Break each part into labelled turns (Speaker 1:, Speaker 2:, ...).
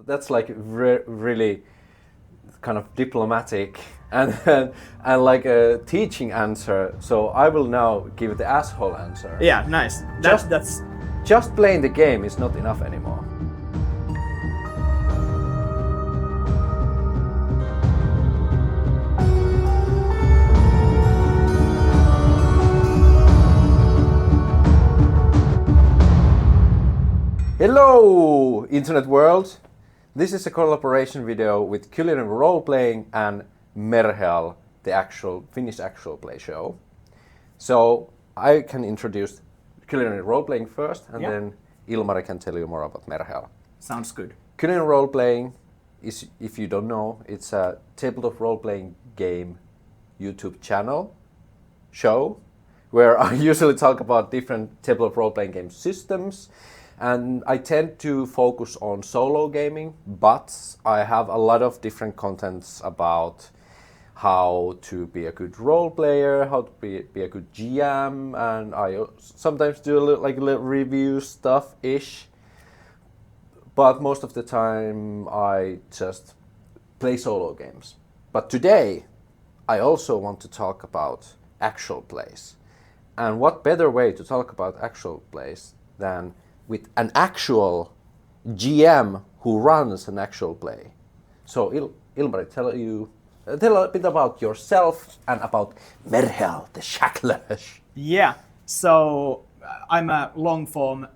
Speaker 1: that's like really kind of diplomatic and like a teaching answer. So I will now give the asshole answer.
Speaker 2: Yeah, nice.
Speaker 1: Just playing the game is not enough anymore. Hello, internet world! This is a collaboration video with Culinary Roleplaying and Merheal, the Finnish actual play show. So I can introduce Culinary Roleplaying first, and then Ilmari can tell you more about Merheal.
Speaker 2: Sounds good.
Speaker 1: Culinary Roleplaying is, if you don't know, it's a tabletop role-playing game YouTube channel show where I usually talk about different tabletop role-playing game systems. And I tend to focus on solo gaming, but I have a lot of different contents about how to be a good role player, how to be a good GM, and I sometimes do a little review stuff-ish. But most of the time I just play solo games. But today I also want to talk about actual plays. And what better way to talk about actual plays than with an actual GM who runs an actual play. So Ilmari, tell a bit about yourself and about Merheal, the SHACKLERS.
Speaker 2: Yeah, so I'm a long-form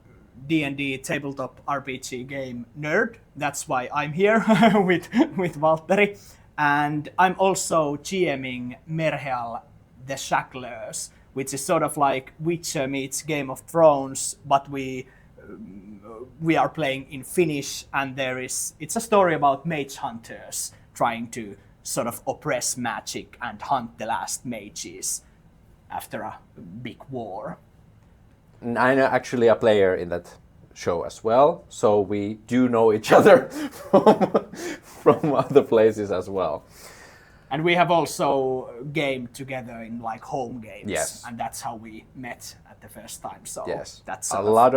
Speaker 2: D&D tabletop RPG game nerd. That's why I'm here with Valtteri. And I'm also GMing Merheal, the SHACKLERS, which is sort of like Witcher meets Game of Thrones, but we are playing in Finnish, and it's a story about mage hunters trying to sort of oppress magic and hunt the last mages after a big war.
Speaker 1: And I'm actually a player in that show as well, so we do know each other from other places as well.
Speaker 2: And we have also gamed together in like home games,
Speaker 1: yes.
Speaker 2: And that's how we met at the first time. So
Speaker 1: yes,
Speaker 2: that's
Speaker 1: a lot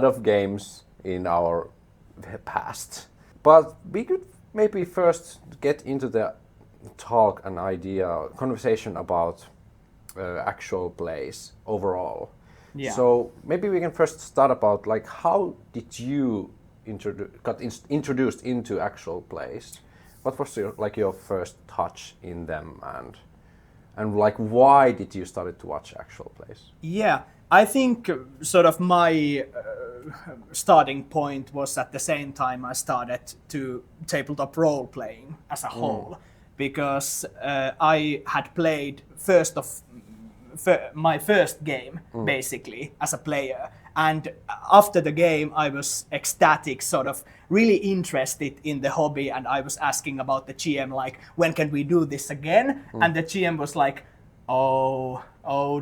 Speaker 1: of games in our past. But we could maybe first get into the talk and conversation about actual plays overall.
Speaker 2: Yeah.
Speaker 1: So maybe we can first start about like how did you got introduced into actual plays? What was your first touch in them, and like why did you start to watch actual plays?
Speaker 2: Yeah, I think sort of my starting point was at the same time I started to tabletop role playing as a whole, because I had played my first game basically as a player. And after the game, I was ecstatic, sort of really interested in the hobby, and I was asking about the GM, like, when can we do this again? And the GM was like, oh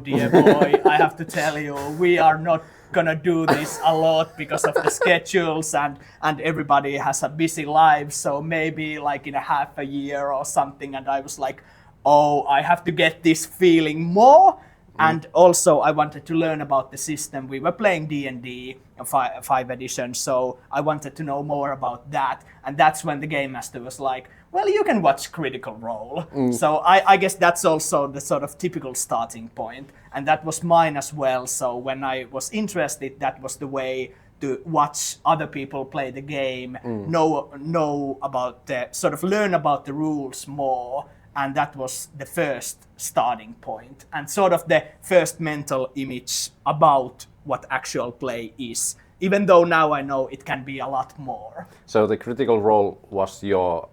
Speaker 2: dear boy, I have to tell you, we are not gonna do this a lot because of the schedules, and everybody has a busy life, so maybe like in a half a year or something. And I was like, oh, I have to get this feeling more. And also I wanted to learn about the system. We were playing D&D 5th edition, so I wanted to know more about that. And that's when the Game Master was like, well, you can watch Critical Role. So I guess that's also the sort of typical starting point. And that was mine as well. So when I was interested, that was the way to watch other people play the game, know about learn about the rules more. And that was the first starting point and sort of the first mental image about what actual play is, even though now I know it can be a lot more.
Speaker 1: So the Critical Role was your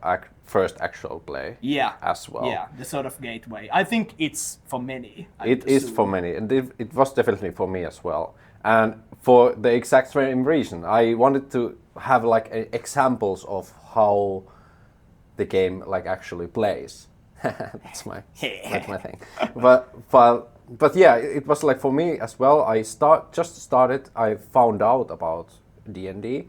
Speaker 1: first actual play as well?
Speaker 2: Yeah, the sort of gateway. I think it's for many.
Speaker 1: It is for many, and it was definitely for me as well. And for the exact same reason, I wanted to have like examples of how the game like actually plays. That's my thing. But yeah, it was like for me as well. I found out about D&D,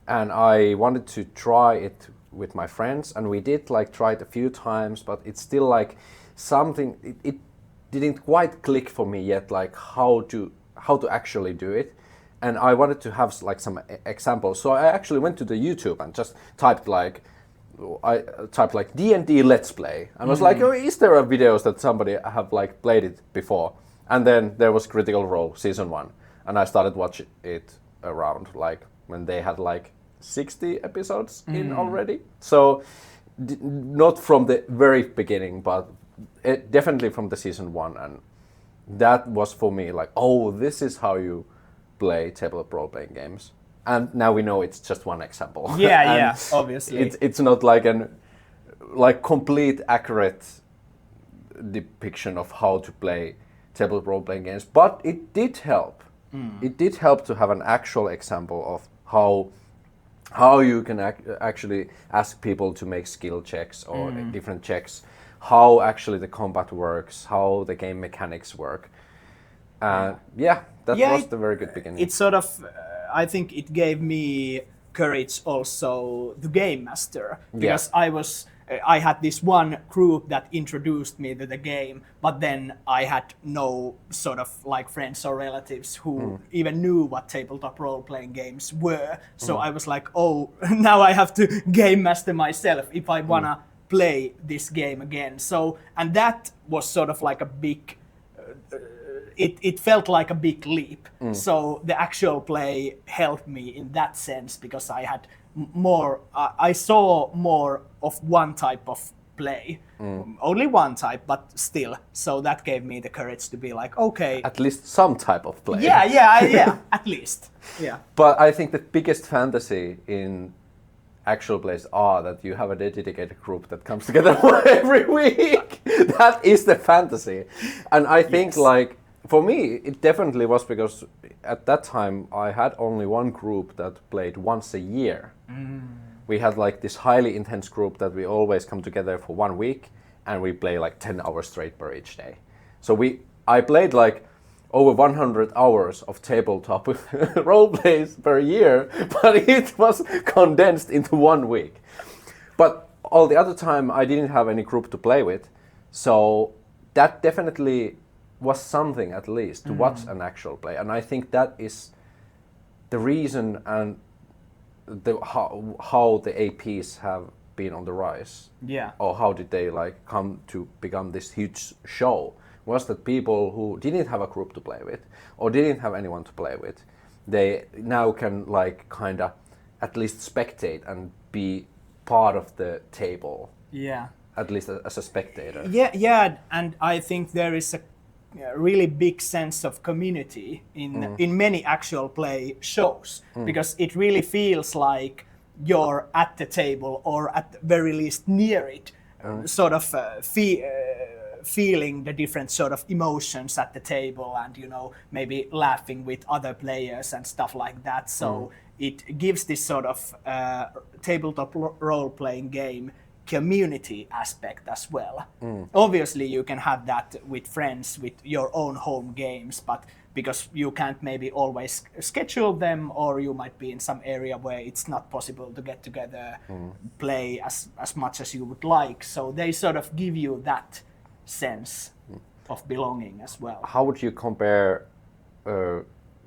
Speaker 1: and I wanted to try it with my friends, and we did like try it a few times, but it's still like something. It didn't quite click for me yet, like how to actually do it. and I wanted to have like some examples. So I actually went to the YouTube and just typed like D&D Let's Play. And I was like, oh, is there a videos that somebody have like played it before? And then there was Critical Role Season 1. And I started watching it around like when they had like 60 episodes in already. So not from the very beginning, but definitely from the Season 1. And that was for me like, oh, this is how you play tabletop role-playing games. And now we know it's just one example.
Speaker 2: Yeah, obviously.
Speaker 1: It's not like complete accurate depiction of how to play tabletop role-playing games, but it did help. It did help to have an actual example of how you can actually ask people to make skill checks or different checks, how actually the combat works, how the game mechanics work. That was the very good beginning.
Speaker 2: It's sort of, I think it gave me courage also, the game master, because I had this one group that introduced me to the game, but then I had no sort of like friends or relatives who even knew what tabletop role-playing games were. So I was like, oh, now I have to game master myself if I wanna play this game again. So, and that was sort of like a big, it felt like a big leap. So the actual play helped me in that sense because I had more, I saw more of one type of play. Only one type, but still. So that gave me the courage to be like, okay.
Speaker 1: At least some type of play.
Speaker 2: Yeah, at least. Yeah.
Speaker 1: But I think the biggest fantasy in actual plays are that you have a dedicated group that comes together every week. That is the fantasy. And I think like, for me, it definitely was because at that time I had only one group that played once a year. We had like this highly intense group that we always come together for 1 week and we play like 10 hours straight per each day. So I played like over 100 hours of tabletop role plays per year, but it was condensed into 1 week. But all the other time I didn't have any group to play with. So that definitely was something at least to watch an actual play. And I think that is the reason and how the APs have been on the rise.
Speaker 2: Yeah.
Speaker 1: Or how did they like come to become this huge show, was that people who didn't have a group to play with or didn't have anyone to play with, they now can like kind of at least spectate and be part of the table.
Speaker 2: Yeah.
Speaker 1: At least as a spectator.
Speaker 2: Yeah, and I think there is a really big sense of community in many actual play shows because it really feels like you're at the table or at the very least near it, sort of feeling the different sort of emotions at the table and maybe laughing with other players and stuff like that. So it gives this sort of tabletop role-playing game community aspect as well. Obviously you can have that with friends with your own home games, but because you can't maybe always schedule them or you might be in some area where it's not possible to get together, play as much as you would like. So they sort of give you that sense of belonging as well.
Speaker 1: How would you compare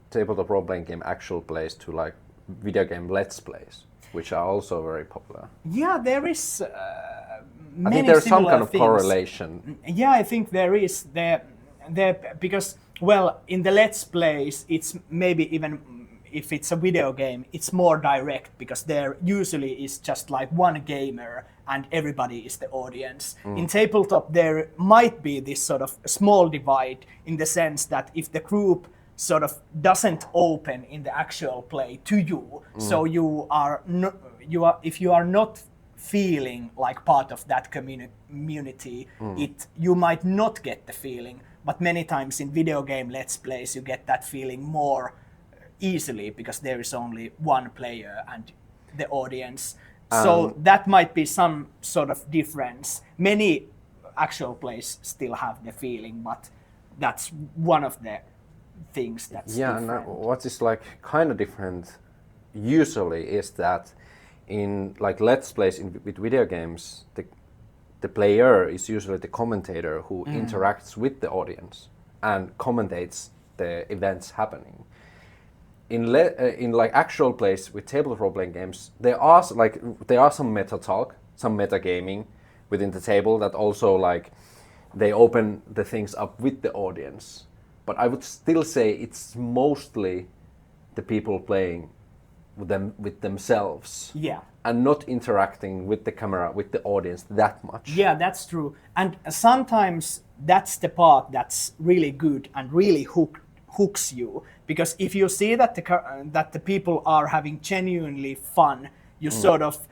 Speaker 1: tabletop role-playing game actual plays to like video game Let's Plays, which are also very popular?
Speaker 2: Yeah, there is
Speaker 1: I think there's some kind of
Speaker 2: things.
Speaker 1: correlation.
Speaker 2: Yeah, I think there is. There because, well, in the Let's Plays, it's maybe even if it's a video game, it's more direct because there usually is just like one gamer and everybody is the audience. In tabletop, there might be this sort of small divide in the sense that if the group sort of doesn't open in the actual play to you, so if you are not feeling like part of that community, you might not get the feeling. But many times in video game Let's Plays, you get that feeling more easily because there is only one player and the audience. So that might be some sort of difference. Many actual plays still have the feeling, but that's one of the things that's different.
Speaker 1: And what is like kind of different usually is that in like Let's Plays with video games, the player is usually the commentator who interacts with the audience and commentates the events happening. in like actual plays with tabletop role-playing games, there are some meta talk, some meta gaming within the table that also like they open the things up with the audience. But I would still say it's mostly the people playing with themselves.
Speaker 2: Yeah.
Speaker 1: And not interacting with the camera, with the audience that much.
Speaker 2: Yeah, that's true. And sometimes that's the part that's really good and really hooks you, because if you see that the people are having genuinely fun, you sort of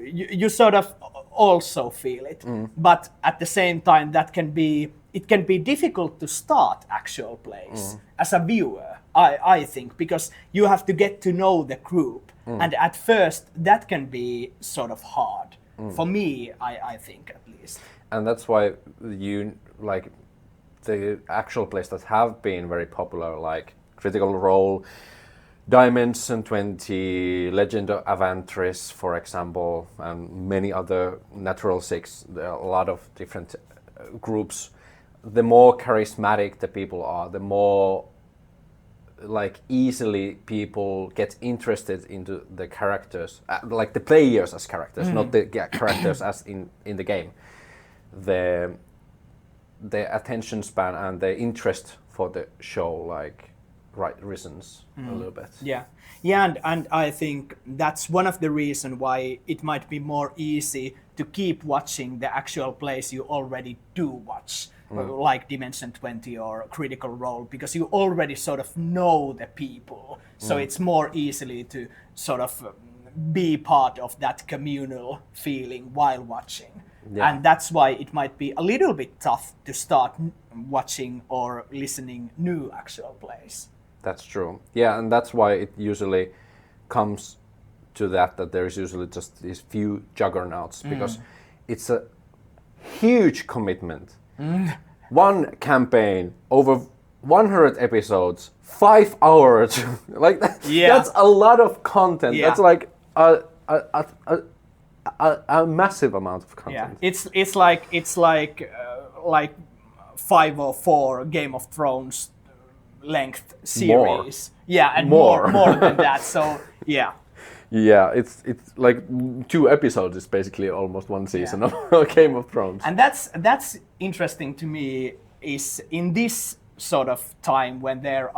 Speaker 2: you sort of also feel it. But at the same time, it can be difficult to start actual plays as a viewer, I think, because you have to get to know the group. And at first, that can be sort of hard. For me, I think, at least.
Speaker 1: And that's why the actual plays that have been very popular, like Critical Role, Dimension 20, Legend of Avantris, for example, and many other Natural Six, there are a lot of different groups. The more charismatic the people are, the more like easily people get interested into the characters, like the players as characters, not the characters as in the game. The attention span and the interest for the show like risens a little bit.
Speaker 2: Yeah, and I think that's one of the reasons why it might be more easy to keep watching the actual plays you already do watch, like Dimension 20 or Critical Role, because you already sort of know the people. So it's more easily to sort of be part of that communal feeling while watching. Yeah. And that's why it might be a little bit tough to start watching or listening new actual plays.
Speaker 1: That's true. Yeah, and that's why it usually comes to that there is usually just these few juggernauts, because it's a huge commitment. One campaign over 100 episodes, 5 hours, like that. Yeah. That's a lot of content. Yeah. That's like a massive amount of content.
Speaker 2: Yeah, it's like 5 or 4 Game of Thrones length series.
Speaker 1: More.
Speaker 2: Yeah, and more than that. So yeah.
Speaker 1: Yeah, it's like 2 episodes is basically almost one season of Game of Thrones.
Speaker 2: And that's interesting to me, is in this sort of time when there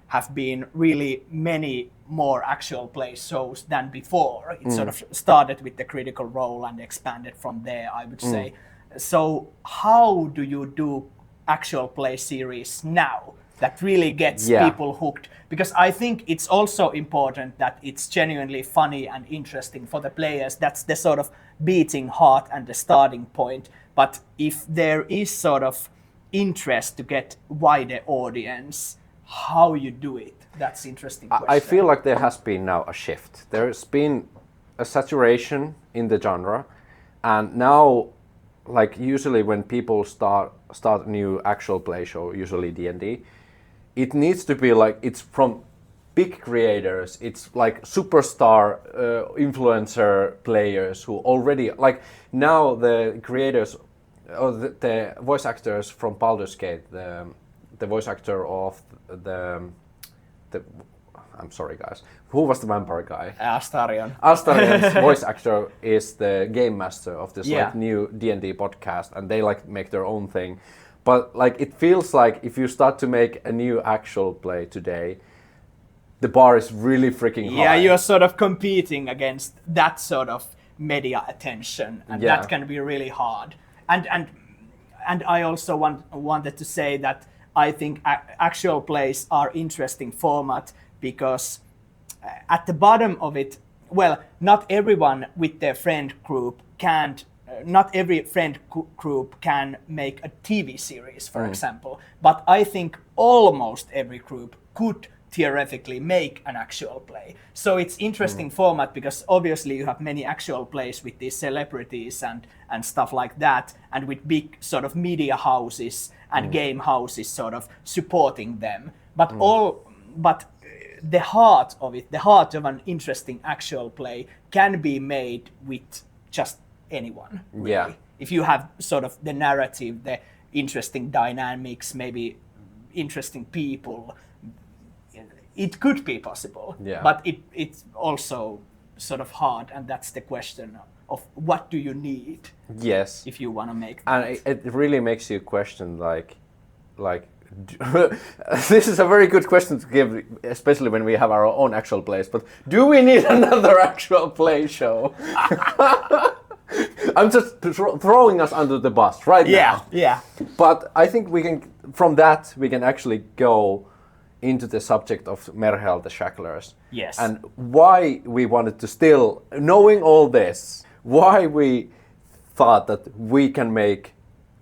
Speaker 2: have been really many more actual play shows than before. It sort of started with the Critical Role and expanded from there, I would say. So how do you do actual play series now that really gets people hooked? Because I think it's also important that it's genuinely funny and interesting for the players. That's the sort of beating heart and the starting point. But if there is sort of interest to get wider audience, how you do it? That's interesting question.
Speaker 1: I feel like there has been now a shift. There's been a saturation in the genre, and now, like usually when people start a new actual play show, usually D&D, it needs to be like it's from big creators. It's like superstar influencer players who already, like now the creators or the voice actors from Baldur's Gate, the voice actor of the I'm sorry guys, who was the vampire guy? Astarion's voice actor is the game master of this like new D&D podcast, and they like make their own thing. But like it feels like if you start to make a new actual play today, the bar is really freaking high.
Speaker 2: Yeah, you're sort of competing against that sort of media attention, and that can be really hard. And I also wanted to say that I think actual plays are interesting format, because at the bottom of it, well, not everyone with their friend group not every friend group can make a TV series, for example. But I think almost every group could theoretically make an actual play. So it's interesting format, because obviously you have many actual plays with these celebrities and stuff like that, and with big sort of media houses and game houses sort of supporting them. But but the heart of it, the heart of an interesting actual play, can be made with just anyone, really. Yeah. If you have sort of the narrative, the interesting dynamics, maybe interesting people, it could be possible, but it's also sort of hard, and that's the question of what do you need if you want to make that.
Speaker 1: And it really makes you question this is a very good question to give, especially when we have our own actual plays, but do we need another actual play show? I'm just throwing us under the bus right now.
Speaker 2: Yeah.
Speaker 1: But I think from that we can actually go into the subject of Merheal, the Shacklers.
Speaker 2: Yes.
Speaker 1: And why we wanted to still, knowing all this, why we thought that we can make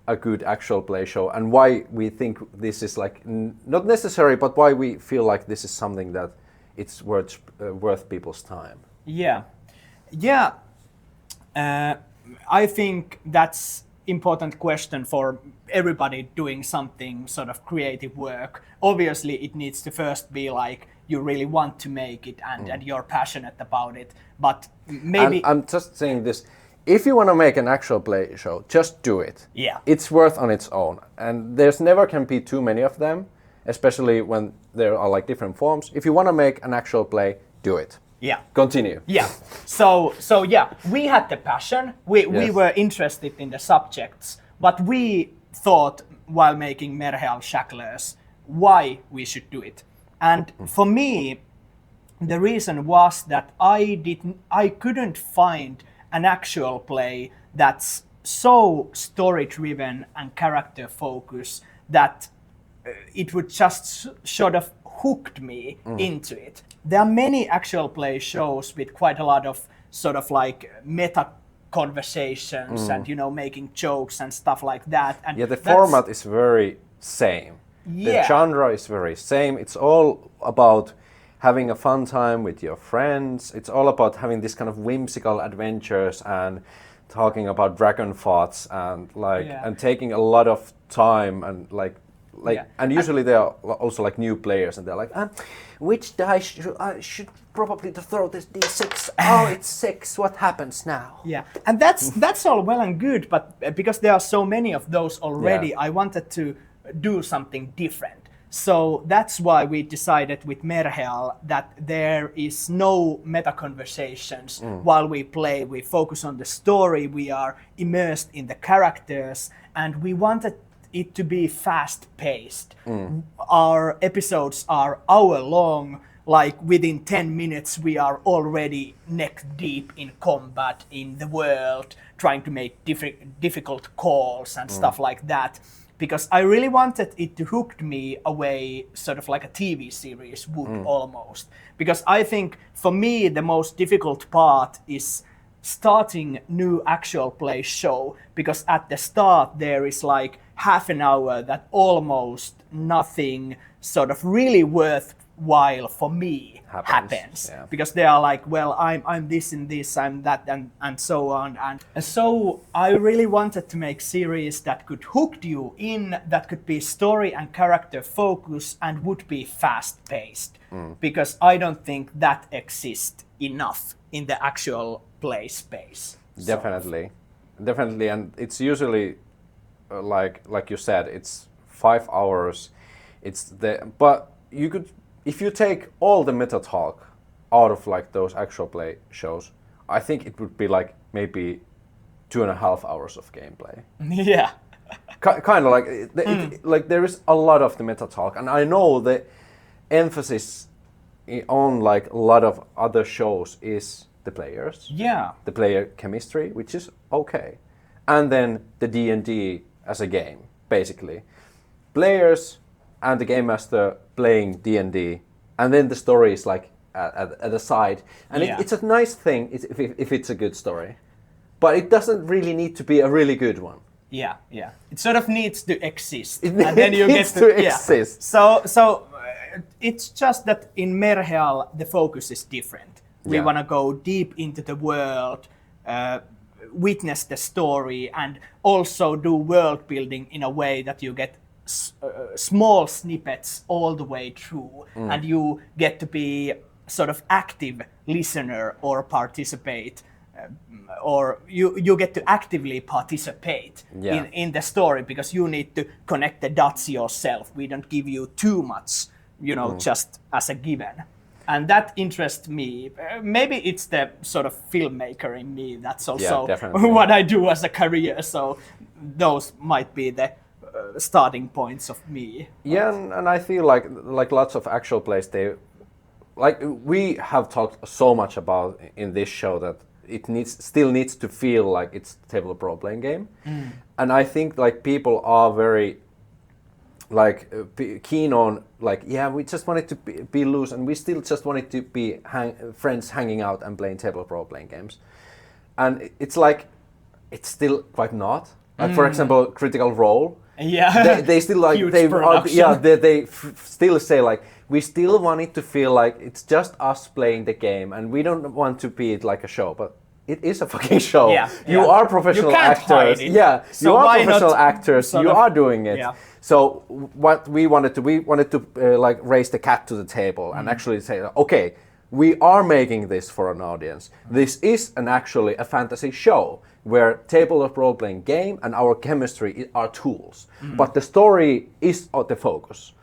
Speaker 1: a good actual play show, and why we think this is like not necessary, but why we feel like this is something that it's worth people's time.
Speaker 2: I think that's important question for everybody doing something sort of creative work. Obviously, it needs to first be like you really want to make it and you're passionate about it. But maybe
Speaker 1: I'm just saying this. If you want to make an actual play show, just do it.
Speaker 2: Yeah.
Speaker 1: It's worth on its own. And there's never can be too many of them, especially when there are like different forms. If you want to make an actual play, do it.
Speaker 2: Yeah.
Speaker 1: Continue.
Speaker 2: Yeah. So yeah, we had the passion. We were interested in the subjects, but we thought while making Merheal Shacklers why we should do it. And for me, the reason was that I couldn't find an actual play that's so story-driven and character-focused that it would just sort of hooked me into it. There are many actual play shows with quite a lot of sort of like meta conversations and making jokes and stuff like that. And
Speaker 1: the format is very same. The genre is very same. It's all about having a fun time with your friends. It's all about having this kind of whimsical adventures and talking about dragon thoughts and and taking a lot of time and and usually there are also like new players and they're like, which dice should probably throw this d6? Oh, it's 6. What happens now?
Speaker 2: Yeah, and that's all well and good, but because there are so many of those already, I wanted to do something different. So that's why we decided with Merheal that there is no meta conversations while we play. We focus on the story, we are immersed in the characters, and we wanted it to be fast-paced. Our episodes are hour long, like within 10 minutes we are already neck deep in combat in the world, trying to make difficult calls and stuff like that. Because I really wanted it to hook me away, sort of like a TV series would almost. Because I think for me the most difficult part is starting new actual play show, because at the start there is like half an hour that almost nothing sort of really worthwhile for me happens.
Speaker 1: Yeah.
Speaker 2: Because they are like, well, I'm this and this, I'm that and so on. And so I really wanted to make series that could hook you in, that could be story and character focused and would be fast paced. Because I don't think that exists enough in the actual play space.
Speaker 1: Definitely, and it's usually like you said, it's 5 hours. But you could, if you take all the meta talk out of like those actual play shows, I think it would be like maybe 2.5 hours of gameplay.
Speaker 2: Yeah.
Speaker 1: Kind of like like there is a lot of the meta talk, and I know the emphasis on like a lot of other shows is the players.
Speaker 2: Yeah.
Speaker 1: The player chemistry, which is okay. And then the D&D as a game, basically. Players and the game master playing D&D, and then the story is like at the side. And it's a nice thing if it's a good story. But it doesn't really need to be a really good one.
Speaker 2: Yeah. It sort of needs to exist.
Speaker 1: And then you get to exist.
Speaker 2: So it's just that in Merheal the focus is different. We want to go deep into the world, witness the story, and also do world building in a way that you get small snippets all the way through, and you get to be sort of active listener or participate, or you get to actively participate in the story, because you need to connect the dots yourself. We don't give you too much just as a given. And that interests me. Maybe it's the sort of filmmaker in me. That's also what I do as a career. So those might be the starting points of me.
Speaker 1: Yeah, and I feel like lots of actual plays, we have talked so much about in this show that it still needs to feel like it's a tabletop role-playing game. And I think like people are very keen on we just wanted to be loose, and we still just wanted to be friends hanging out and playing tabletop role-playing games. And it's like it's still quite not. Like for example, Critical Role.
Speaker 2: Yeah,
Speaker 1: they still like
Speaker 2: huge
Speaker 1: they
Speaker 2: production.
Speaker 1: they still say like we still want it to feel like it's just us playing the game, and we don't want to be like a show, but it is a fucking show. You are professional actors.
Speaker 2: So
Speaker 1: you are professional actors. You are doing it.
Speaker 2: Yeah.
Speaker 1: So what we wanted to raise the cat to the table and actually say, okay, we are making this for an audience. This is actually a fantasy show where tabletop role-playing game and our chemistry are tools. But the story is the focus.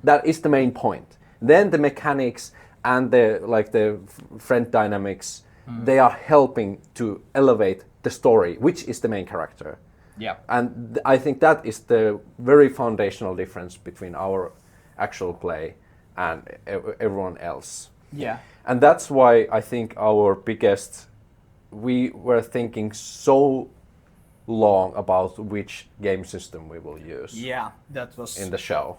Speaker 1: That is the main point. Then the mechanics and the friend dynamics, they are helping to elevate the story, which is the main character.
Speaker 2: Yeah.
Speaker 1: And I think that is the very foundational difference between our actual play and everyone else.
Speaker 2: Yeah.
Speaker 1: And that's why I think we were thinking so long about which game system we will use.
Speaker 2: Yeah, that was
Speaker 1: in the show.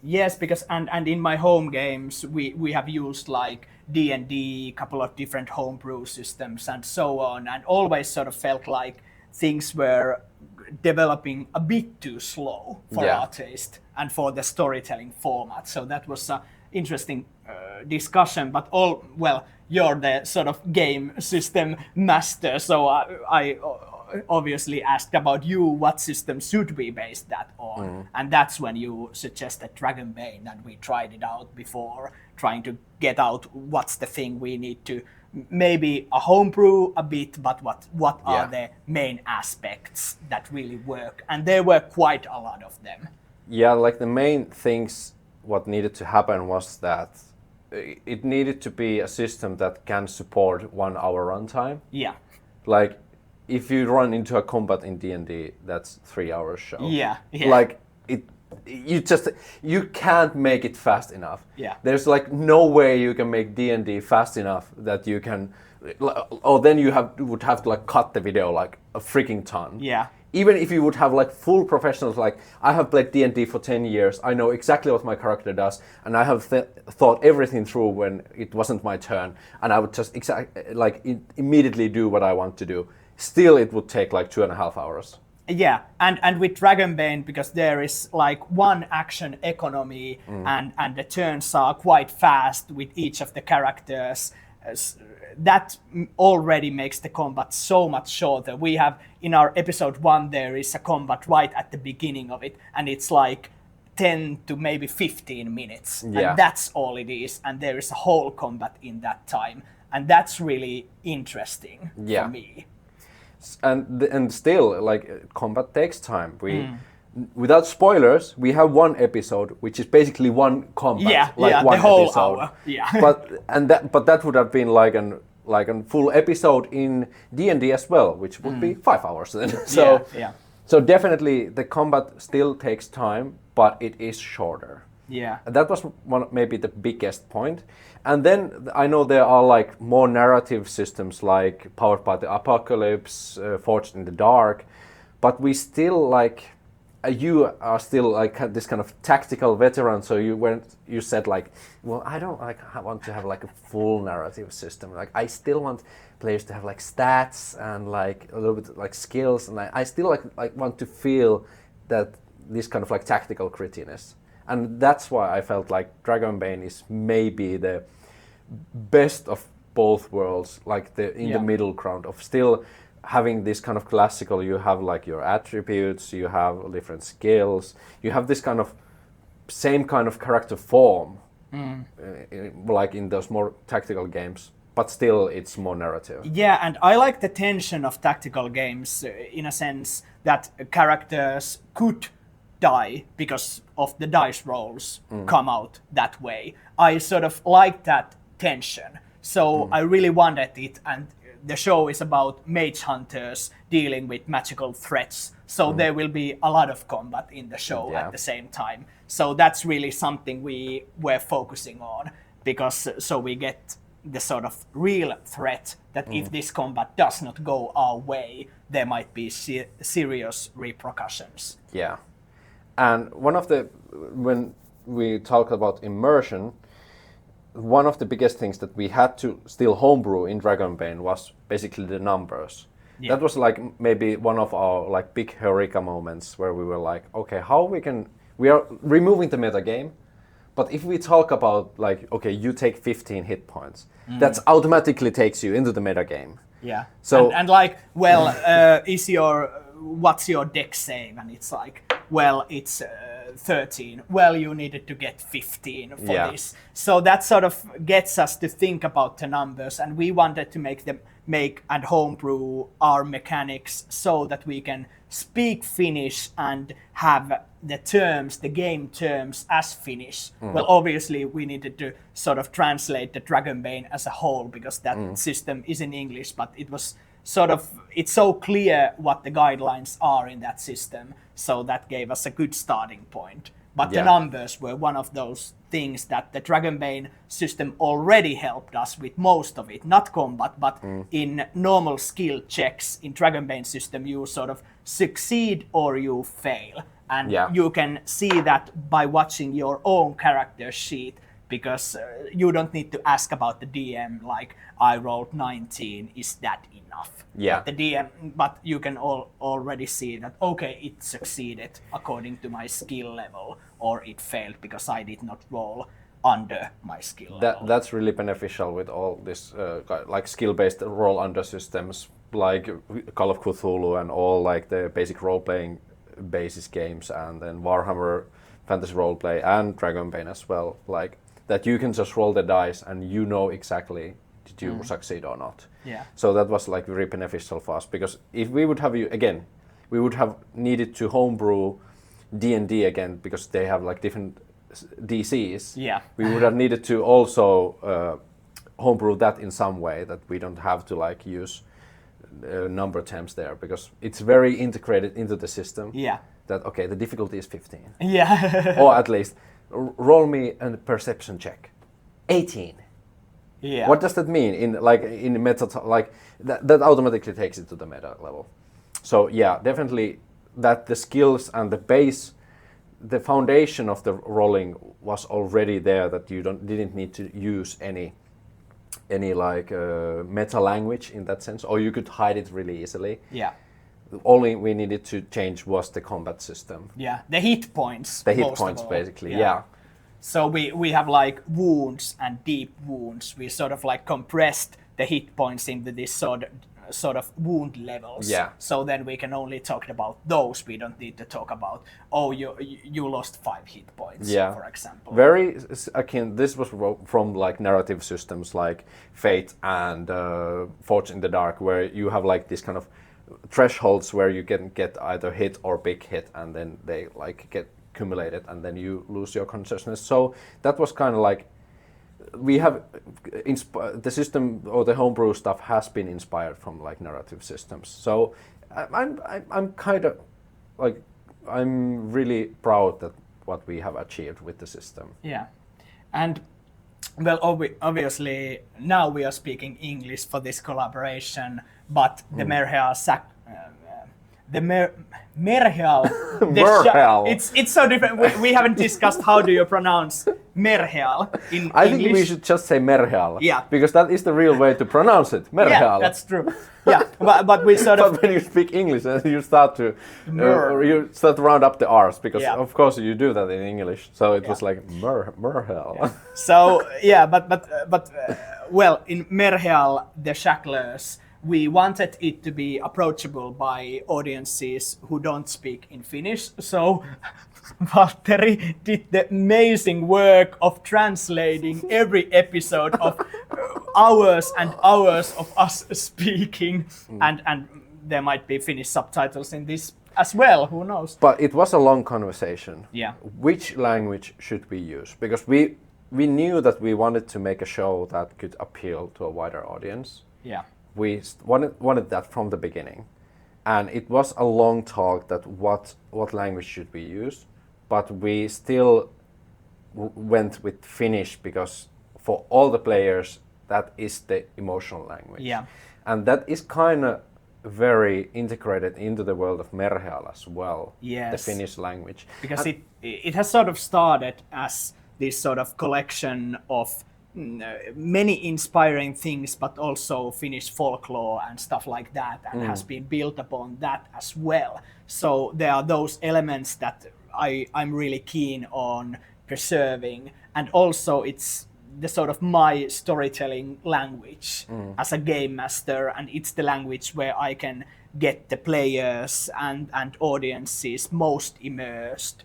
Speaker 2: Yes, because and in my home games we have used like D&D, couple of different homebrew systems and so on, and always sort of felt like things were developing a bit too slow for our taste and for the storytelling format. So that was an interesting discussion. But you're the sort of game system master, so I obviously asked about you what system should we base that on, and that's when you suggested Dragonbane, and we tried it out before, trying to get out what's the thing we need to maybe a homebrew a bit, but what are the main aspects that really work, and there were quite a lot of them.
Speaker 1: Yeah, like the main things what needed to happen was that it needed to be a system that can support 1 hour runtime.
Speaker 2: Yeah.
Speaker 1: Like if you run into a combat in D&D, that's 3 hours show.
Speaker 2: Yeah.
Speaker 1: Like you can't make it fast enough.
Speaker 2: Yeah.
Speaker 1: There's like no way you can make D&D fast enough that you can. Then you would have to like cut the video like a freaking ton.
Speaker 2: Yeah.
Speaker 1: Even if you would have like full professionals, like I have played D&D for 10 years, I know exactly what my character does, and I have thought everything through when it wasn't my turn, and I would just immediately do what I want to do. Still, it would take like 2.5 hours.
Speaker 2: Yeah, and with Dragonbane, because there is like one action economy, and the turns are quite fast with each of the characters, that already makes the combat so much shorter. We have, in our episode 1, there is a combat right at the beginning of it, and it's like 10 to maybe 15 minutes.
Speaker 1: Yeah.
Speaker 2: And that's all it is, and there is a whole combat in that time. And that's really interesting for me.
Speaker 1: And still, like, combat takes time. Without spoilers, we have one episode which is basically one combat, one
Speaker 2: the whole
Speaker 1: episode.
Speaker 2: Hour. Yeah.
Speaker 1: but that would have been like a full episode in D&D as well, which would be 5 hours then. So definitely the combat still takes time, but it is shorter.
Speaker 2: Yeah.
Speaker 1: And that was maybe the biggest point. And then I know there are like more narrative systems like Powered by the Apocalypse, Forged in the Dark, but we still like you are still like this kind of tactical veteran. So you said like, well, I don't like want to have like a full narrative system. Like I still want players to have like stats and like a little bit like skills, and I still like want to feel that this kind of like tactical grittiness. And that's why I felt like Dragonbane is maybe the best of both worlds, like the middle ground of still having this kind of classical. You have like your attributes, you have different skills, you have this kind of same kind of character form, like in those more tactical games, but still it's more narrative.
Speaker 2: Yeah, and I like the tension of tactical games in a sense that characters could die because of the dice rolls come out that way. I sort of like that tension. So I really wanted it, and the show is about mage hunters dealing with magical threats. So there will be a lot of combat in the show at the same time. So that's really something we were focusing on, because so we get the sort of real threat that if this combat does not go our way, there might be serious repercussions.
Speaker 1: Yeah. And when we talk about immersion, one of the biggest things that we had to still homebrew in Dragonbane was basically the numbers. Yeah. That was like maybe one of our like big Eureka moments where we were like, okay, we are removing the metagame, but if we talk about like, okay, you take 15 hit points, that automatically takes you into the metagame.
Speaker 2: Yeah. So and like, well, what's your dex save? And it's like, well, it's 13. Well, you needed to get 15 for this. So that sort of gets us to think about the numbers, and we wanted to make and homebrew our mechanics so that we can speak Finnish and have the game terms as Finnish. Well, obviously we needed to sort of translate the Dragonbane as a whole, because that system is in English, but it was sort of, it's so clear what the guidelines are in that system, so that gave us a good starting point. But the numbers were one of those things that the Dragonbane system already helped us with most of it, not combat, but in normal skill checks in Dragonbane system, you sort of succeed or you fail. And you can see that by watching your own character sheet, because you don't need to ask about the DM, like, I rolled 19, is that enough?
Speaker 1: Yeah.
Speaker 2: But you can already see that, okay, it succeeded according to my skill level, or it failed because I did not roll under my skill level.
Speaker 1: That's really beneficial with all this like skill-based roll under systems, like Call of Cthulhu and all like the basic role-playing basis games, and then Warhammer Fantasy Roleplay and Dragonbane as well, like that you can just roll the dice and you know exactly did you succeed or not.
Speaker 2: Yeah.
Speaker 1: So that was like very beneficial for us, because if we would have we would have needed to homebrew D&D again, because they have like different DCs.
Speaker 2: Yeah.
Speaker 1: We would have needed to also homebrew that in some way, that we don't have to like use number terms there, because it's very integrated into the system.
Speaker 2: Yeah.
Speaker 1: That okay, the difficulty is 15.
Speaker 2: Yeah.
Speaker 1: Or at least roll me a perception check. 18.
Speaker 2: Yeah.
Speaker 1: What does that mean in meta? Like that automatically takes it to the meta level. So yeah, definitely that the skills and the base, the foundation of the rolling was already there. That you didn't need to use any like meta language in that sense, or you could hide it really easily.
Speaker 2: Yeah.
Speaker 1: Only we needed to change was the combat system.
Speaker 2: Yeah, the hit points.
Speaker 1: The hit points, basically. Yeah.
Speaker 2: So we have like wounds and deep wounds. We sort of like compressed the hit points into this sort of wound levels.
Speaker 1: Yeah.
Speaker 2: So then we can only talk about those. We don't need to talk about, oh, you lost 5 hit points, for example.
Speaker 1: Very akin. This was from like narrative systems like Fate and Forge in the Dark, where you have like this kind of thresholds where you can get either hit or big hit, and then they like get accumulated, and then you lose your consciousness. So that was kind of like, we have the system, or the homebrew stuff has been inspired from like narrative systems. So I'm kind of like, I'm really proud that what we have achieved with the system.
Speaker 2: Yeah, and well, obviously now we are speaking English for this collaboration, but the Merheal Merheal. It's so different. We haven't discussed how do you pronounce Merheal in English.
Speaker 1: I think we should just say Merheal.
Speaker 2: Yeah.
Speaker 1: Because that is the real way to pronounce it. Merheal.
Speaker 2: Yeah, that's true. Yeah, but we sort of.
Speaker 1: But when you speak English, you start to round up the R's, because of course you do that in English. So it was like Merheal.
Speaker 2: Yeah. So but well, in Merheal, the Shacklers, we wanted it to be approachable by audiences who don't speak in Finnish. So Valtteri did the amazing work of translating every episode of hours and hours of us speaking, and there might be Finnish subtitles in this as well, who knows?
Speaker 1: But it was a long conversation.
Speaker 2: Yeah.
Speaker 1: Which language should we use? Because we knew that we wanted to make a show that could appeal to a wider audience.
Speaker 2: Yeah.
Speaker 1: We wanted that from the beginning. And it was a long talk that what language should we use. But we still went with Finnish because for all the players, that is the emotional language.
Speaker 2: Yeah.
Speaker 1: And that is kind of very integrated into the world of Merheal as well,
Speaker 2: Yes.
Speaker 1: the Finnish language.
Speaker 2: Because it has sort of started as this sort of collection of many inspiring things, but also Finnish folklore and stuff like that, and has been built upon that as well. So there are those elements that I'm really keen on preserving, and also it's the sort of my storytelling language as a game master, and it's the language where I can get the players and audiences most immersed,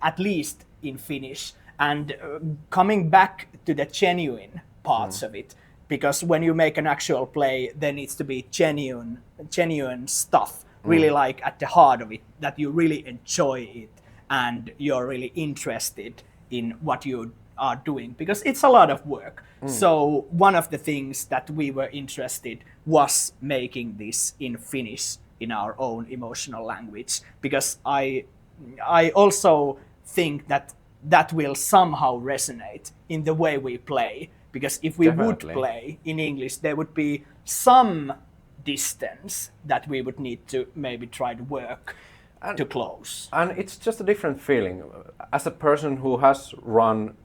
Speaker 2: at least in Finnish. And coming back to the genuine parts of it, because when you make an actual play, there needs to be genuine stuff, really like at the heart of it, that you really enjoy it and you're really interested in what you are doing, because it's a lot of work. So one of the things that we were interested was making this in Finnish, in our own emotional language, because I also think that will somehow resonate in the way we play, because if we
Speaker 1: Definitely.
Speaker 2: would play in English, there would be some distance that we would need to maybe try to work to close.
Speaker 1: And it's just a different feeling. As a person who has run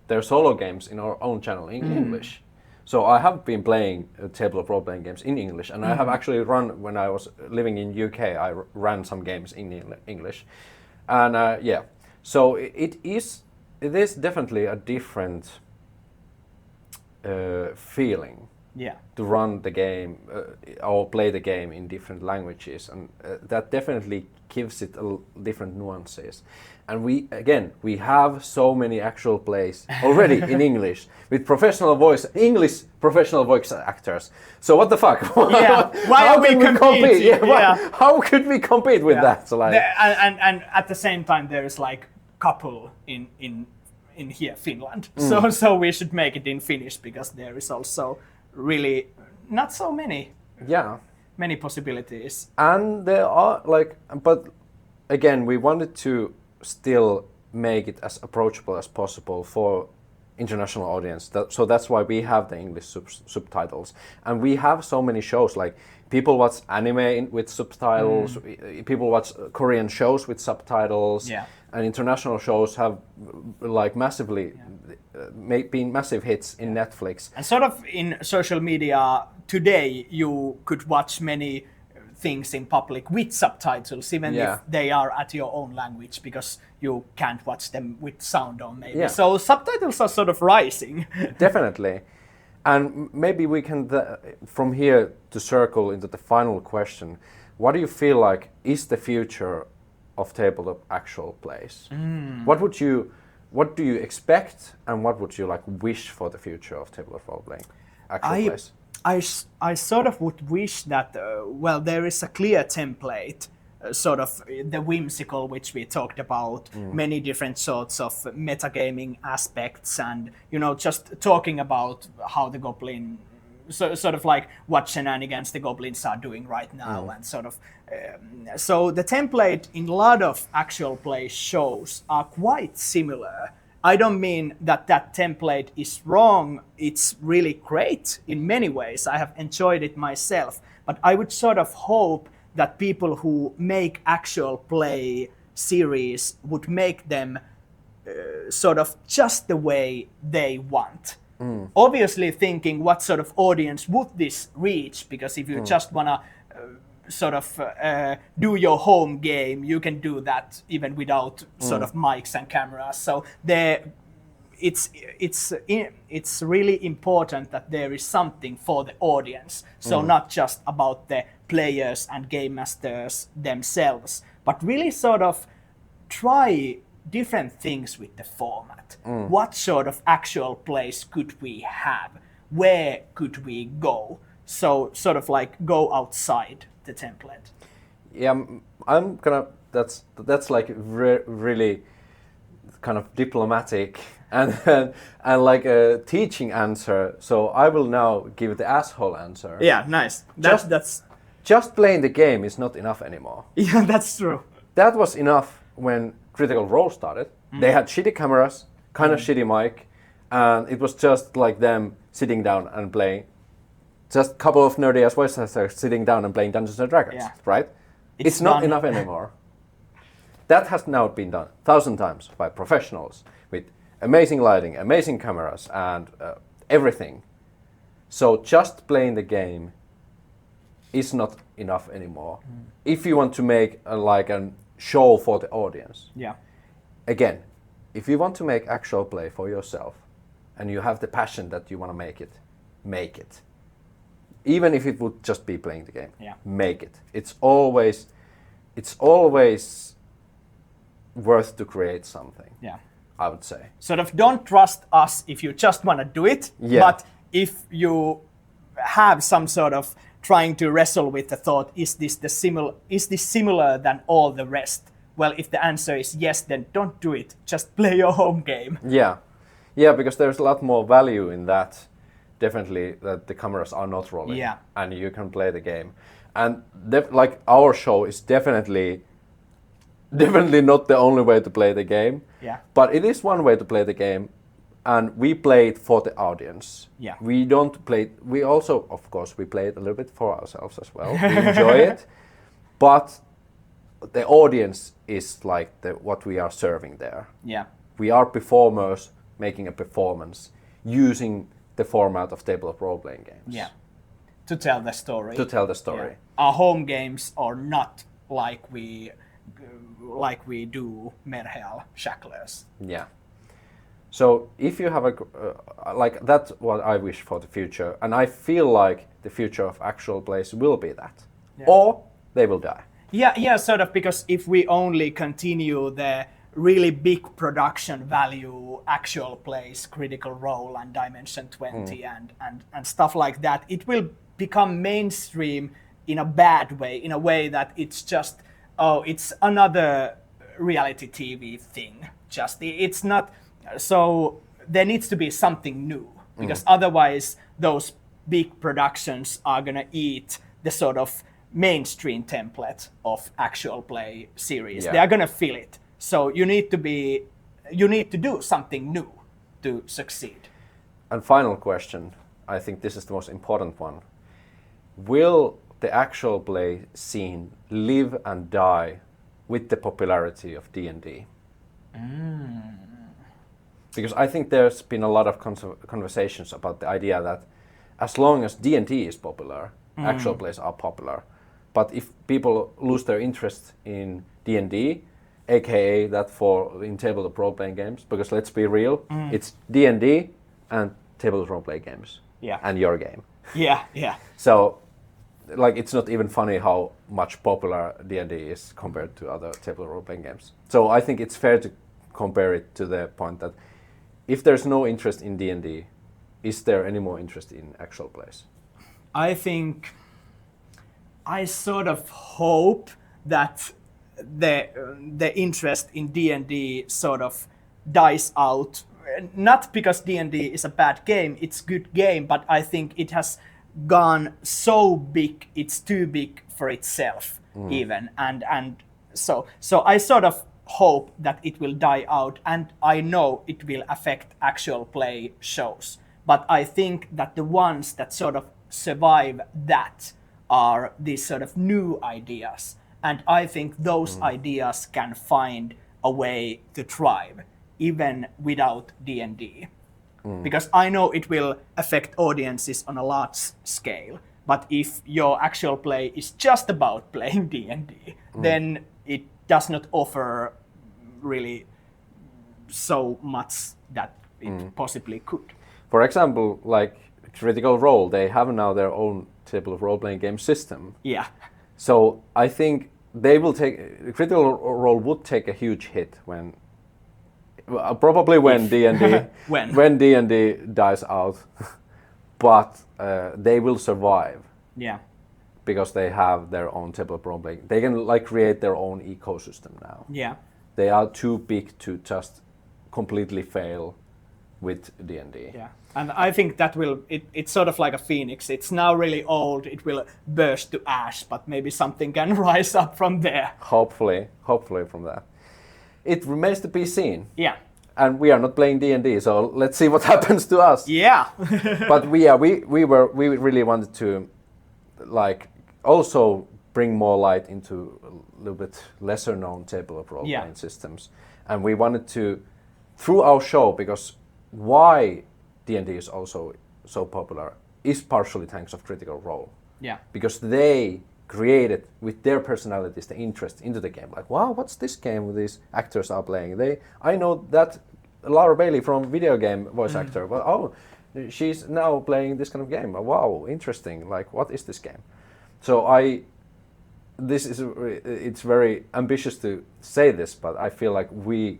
Speaker 1: their solo games in our own channel in English, so I have been playing a table of role-playing games in English, and I have actually run, when I was living in UK, I ran some games in English. And so it is definitely a different feeling
Speaker 2: Yeah.
Speaker 1: to run the game or play the game in different languages, and that definitely gives it different nuances. And we have so many actual plays already in English with English professional voice actors. So what the fuck?
Speaker 2: Yeah. Why
Speaker 1: How
Speaker 2: are we
Speaker 1: can
Speaker 2: competing? Yeah.
Speaker 1: How could we compete with that? So like,
Speaker 2: And at the same time, there is like couple in here, Finland. So we should make it in Finnish, because there is also really not so many possibilities.
Speaker 1: And there are but again, we wanted to still make it as approachable as possible for international audience. So that's why we have the English subtitles, and we have so many shows. Like people watch anime with subtitles, people watch Korean shows with subtitles, and international shows have like massively been massive hits in Netflix.
Speaker 2: And sort of in social media today, you could watch many things in public with subtitles, even if they are at your own language, because you can't watch them with sound on maybe. So subtitles are sort of rising.
Speaker 1: Definitely. And maybe we can, from here, to circle into the final question, what do you feel like is the future of tabletop actual plays? What do you expect, and what would you like wish for the future of tabletop role-playing actual plays?
Speaker 2: I sort of would wish that, there is a clear template, sort of the whimsical, which we talked about, many different sorts of metagaming aspects, and, just talking about how the goblin, sort of like what shenanigans the goblins are doing right now, and sort of, so the template in a lot of actual play shows are quite similar. I don't mean that template is wrong. It's really great in many ways. I have enjoyed it myself. But I would sort of hope that people who make actual play series would make them sort of just the way they want. Obviously thinking what sort of audience would this reach, because if you just want to sort of do your home game, you can do that even without sort of mics and cameras. So it's really important that there is something for the audience. So not just about the players and game masters themselves, but really sort of try different things with the format. What sort of actual plays could we have? Where could we go? So sort of like go outside the template.
Speaker 1: Yeah, I'm gonna. That's like really kind of diplomatic and and like a teaching answer. So I will now give the asshole answer.
Speaker 2: Yeah, nice. That's
Speaker 1: Just playing the game is not enough anymore.
Speaker 2: yeah, that's true.
Speaker 1: That was enough when Critical Role started. They had shitty cameras, kind of shitty mic, and it was just like them sitting down and playing. Just a couple of nerdy ass voice actors sitting down and playing Dungeons and Dragons,
Speaker 2: Yeah.
Speaker 1: right? It's not enough anymore. That has now been done 1,000 times by professionals with amazing lighting, amazing cameras, and everything. So just playing the game is not enough anymore. If you want to make like a show for the audience.
Speaker 2: Yeah.
Speaker 1: Again, if you want to make actual play for yourself and you have the passion that you want to make it. Even if it would just be playing the game, make it. It's always worth to create something.
Speaker 2: Yeah.
Speaker 1: I would say.
Speaker 2: Sort of don't trust us if you just want to do it, but if you have some sort of trying to wrestle with the thought, is this similar than all the rest? Well, if the answer is yes, then don't do it. Just play your home game.
Speaker 1: Yeah. Yeah, because there's a lot more value in that. Definitely that the cameras are not rolling and you can play the game. And like our show is definitely not the only way to play the game.
Speaker 2: Yeah.
Speaker 1: But it is one way to play the game, and we play it for the audience.
Speaker 2: Yeah.
Speaker 1: We don't play it. We also, of course, we play it a little bit for ourselves as well. We enjoy it. But the audience is like what we are serving there.
Speaker 2: Yeah.
Speaker 1: We are performers making a performance using the format of table of role-playing games.
Speaker 2: Yeah. To tell the story.
Speaker 1: To tell the story.
Speaker 2: Yeah. Our home games are not like we do Merheal, Shacklers.
Speaker 1: Yeah. So if you have like that's what I wish for the future, and I feel like the future of actual plays will be that, or they will die.
Speaker 2: Yeah, sort of, because if we only continue the really big production value actual plays, Critical Role and Dimension 20 and stuff like that, it will become mainstream in a bad way, in a way that it's just, it's another reality TV thing. It's not, so there needs to be something new, because otherwise those big productions are gonna eat the sort of mainstream template of actual play series. They are gonna fill it. So you need to do something new to succeed.
Speaker 1: And final question, I think this is the most important one. Will the actual play scene live and die with the popularity of D&D? Because I think there's been a lot of conversations about the idea that as long as D&D is popular, actual plays are popular. But if people lose their interest in D&D, aka that for in tabletop role-playing games, because let's be real, it's D&D and tabletop role-playing games, and your game.
Speaker 2: Yeah.
Speaker 1: So, like, it's not even funny how much popular D&D is compared to other tabletop role-playing games. So I think it's fair to compare it to the point that if there's no interest in D&D, is there any more interest in actual plays?
Speaker 2: I think I sort of hope that the interest in D&D sort of dies out. Not because D&D is a bad game, it's a good game, but I think it has gone so big, it's too big for itself even. And so I sort of hope that it will die out, and I know it will affect actual play shows. But I think that the ones that sort of survive that are these sort of new ideas. And I think those ideas can find a way to thrive, even without D&D. Because I know it will affect audiences on a large scale. But if your actual play is just about playing D&D, then it does not offer really so much that it possibly could.
Speaker 1: For example, like Critical Role, they have now their own table of role-playing game system.
Speaker 2: Yeah.
Speaker 1: So I think they will Critical Role would take a huge hit when D&D when D&D dies out, but they will survive.
Speaker 2: Yeah.
Speaker 1: because they have their own tabletop role playing. They can like create their own ecosystem now.
Speaker 2: Yeah.
Speaker 1: They are too big to just completely fail with D&D.
Speaker 2: Yeah. And I think that it's sort of like a phoenix. It's now really old. It will burst to ash, but maybe something can rise up from there.
Speaker 1: Hopefully from that. It remains to be seen.
Speaker 2: Yeah.
Speaker 1: And we are not playing D&D, so let's see what happens to us.
Speaker 2: Yeah.
Speaker 1: But we really wanted to like also bring more light into a little bit lesser known tabletop role-playing systems. And we wanted to, through our show, because why D&D is also so popular is partially thanks of Critical Role.
Speaker 2: Yeah.
Speaker 1: Because they created with their personalities the interest into the game. Like, wow, what's this game these actors are playing? I know that Laura Bailey from video game voice actor. Well, oh, she's now playing this kind of game. Wow, interesting. Like, what is this game? So it's very ambitious to say this, but I feel like we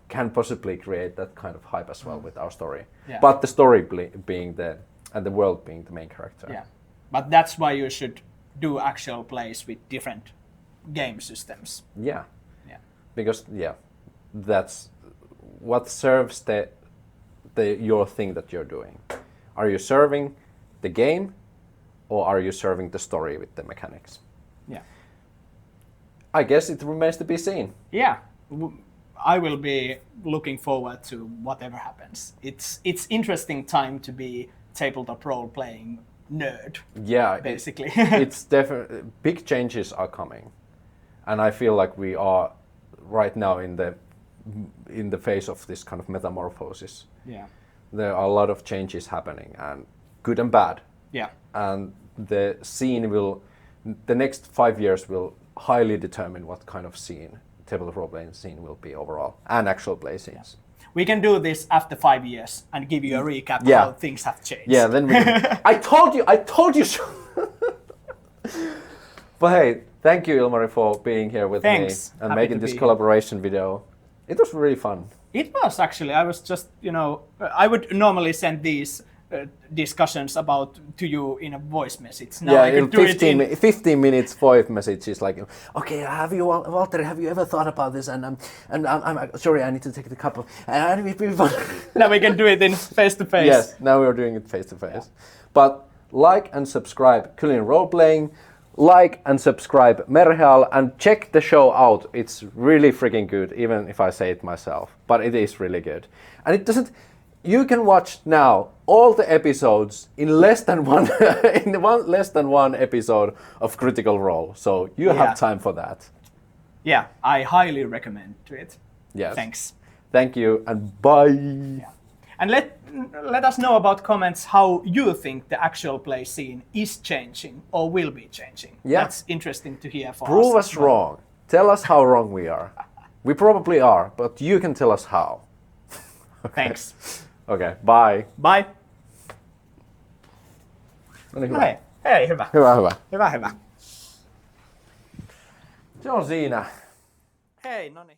Speaker 1: can possibly create that kind of hype as well with our story.
Speaker 2: Yeah.
Speaker 1: But the story being and the world being the main character.
Speaker 2: Yeah. But that's why you should do actual plays with different game systems.
Speaker 1: Yeah.
Speaker 2: Yeah.
Speaker 1: Because that's what serves your thing that you're doing. Are you serving the game or are you serving the story with the mechanics?
Speaker 2: Yeah.
Speaker 1: I guess it remains to be seen.
Speaker 2: Yeah. I will be looking forward to whatever happens. It's interesting time to be tabletop role playing nerd.
Speaker 1: Yeah,
Speaker 2: basically.
Speaker 1: It's definitely big changes are coming, and I feel like we are right now in the phase of this kind of metamorphosis.
Speaker 2: Yeah.
Speaker 1: There are a lot of changes happening, and good and bad.
Speaker 2: Yeah.
Speaker 1: And the next 5 years will highly determine what kind of tabletop role-playing scene will be overall, and actual play scenes.
Speaker 2: Yeah. We can do this after 5 years and give you a recap of how things have changed.
Speaker 1: Yeah, then we can, I told you so. But hey, thank you, Ilmari, for being here with me and making this collaboration video. It was really fun.
Speaker 2: It was actually. I was just, I would normally send these discussions to you in a voice message. Now I
Speaker 1: in 15 minutes voice message is like, okay, Walter, have you ever thought about this? And I'm sorry, I need to take the cup of. And it'll be fun.
Speaker 2: Now we can do it in face to face.
Speaker 1: Yes, now we're doing it face to face. But like and subscribe Culinary Roleplaying, like and subscribe Merheal, and check the show out. It's really freaking good, even if I say it myself. But it is really good, and it doesn't. You can watch now all the episodes in less than one episode of Critical Role. So you have time for that.
Speaker 2: Yeah, I highly recommend it.
Speaker 1: Yes.
Speaker 2: Thanks.
Speaker 1: Thank you, and bye.
Speaker 2: Yeah. And let us know about comments how you think the actual play scene is changing or will be changing.
Speaker 1: Yeah.
Speaker 2: That's interesting to hear for us.
Speaker 1: Prove us wrong. Tell us how wrong we are. We probably are, but you can tell us how.
Speaker 2: Okay. Thanks.
Speaker 1: Okay, bye.
Speaker 2: Bye.
Speaker 1: No niin, hyvä.
Speaker 2: Hei, hyvä.
Speaker 1: Hyvä. Se on siinä.
Speaker 2: Hei, no niin.